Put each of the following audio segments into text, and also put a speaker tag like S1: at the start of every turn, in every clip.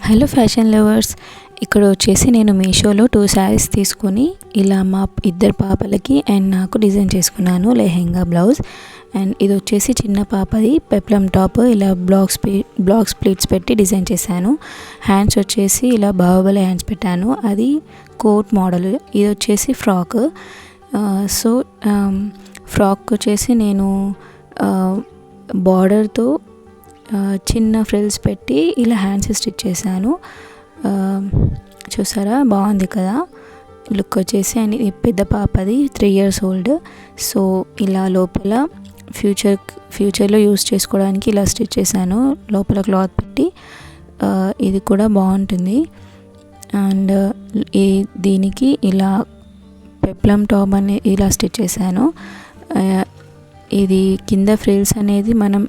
S1: Hello fashion lovers, ఇక్కడ వచ్చేసి నేను మీషోలో 2 శారీస్ తీసుకొని ఇలా మా ఇద్దరు పాపలకి అండ్ నాకు డిజైన్ చేసుకున్నాను. లెహెంగా బ్లౌజ్ అండ్ ఇది వచ్చేసి చిన్న పాపది పెప్లం టాప్. ఇలా బ్లాక్ స్ప్లిట్స్ పెట్టి డిజైన్ చేశాను. హ్యాండ్స్ వచ్చేసి ఇలా బాహుబలి హ్యాండ్స్ పెట్టాను. అది కోట్ మోడల్. ఇది వచ్చేసి ఫ్రాక్. సో ఫ్రాక్ వచ్చేసి నేను బార్డర్తో చిన్న ఫ్రిల్స్ పెట్టి ఇలా హ్యాండ్స్ స్టిచ్ చేశాను. చూసారా, బాగుంది కదా లుక్ వచ్చేసి. అండ్ ఇది పెద్ద పాపది 3 years old. సో ఇలా లోపల ఫ్యూచర్లో యూస్ చేసుకోవడానికి ఇలా స్టిచ్ చేశాను, లోపల క్లాత్ పెట్టి. ఇది కూడా బాగుంటుంది. అండ్ దీనికి ఇలా పెప్లం టాప్ అని ఇలా స్టిచ్ చేశాను. ఇది కింద ఫ్రిల్స్ అనేది మనం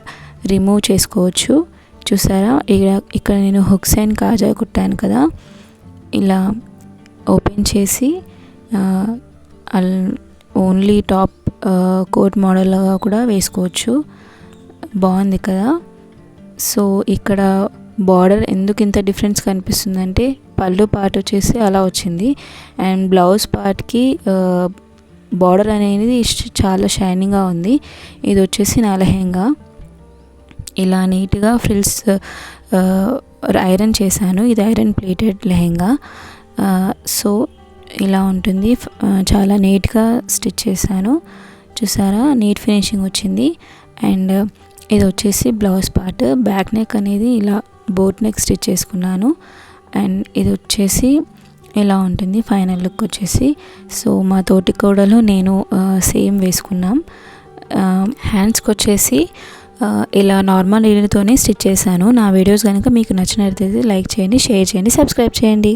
S1: రిమూవ్ చేసుకోవచ్చు. చూసారా, ఇక్కడ నేను హుక్స్ అండ్ కాజా కుట్టాను కదా. ఇలా ఓపెన్ చేసి ఓన్లీ టాప్ కోట్ మోడల్గా కూడా వేసుకోవచ్చు. బాగుంది కదా. సో ఇక్కడ బార్డర్ ఎందుకు ఇంత డిఫరెన్స్ కనిపిస్తుందంటే పళ్ళు పార్ట్ వచ్చేసి అలా వచ్చింది అండ్ బ్లౌజ్ పార్ట్కి బార్డర్ అనేది చాలా షైనింగ్గా ఉంది. ఇది వచ్చేసి నా లెహెంగా. ఇలా నీట్గా ఫ్రిల్స్ ఐరన్ చేశాను. ఇది ఐరన్ ప్లేటెడ్ లెహెంగా. సో ఇలా ఉంటుంది. చాలా నీట్గా స్టిచ్ చేశాను. చూసారా, నీట్ ఫినిషింగ్ వచ్చింది. అండ్ ఇది వచ్చేసి బ్లౌజ్ పార్ట్. బ్యాక్ నెక్ అనేది ఇలా బోట్ నెక్ స్టిచ్ చేసుకున్నాను. అండ్ ఇది వచ్చేసి ఇలా ఉంటుంది ఫైనల్ లుక్ వచ్చేసి. సో మా తోటి కోడలు నేను సేమ్ వేసుకున్నాం. హ్యాండ్స్కి వచ్చేసి ఇలా నార్మల్ నీడిల్తోనే స్టిచ్ చేశాను. నా వీడియోస్ కనుక మీకు నచ్చినట్లయితే లైక్ చేయండి, షేర్ చేయండి, సబ్స్క్రైబ్ చేయండి.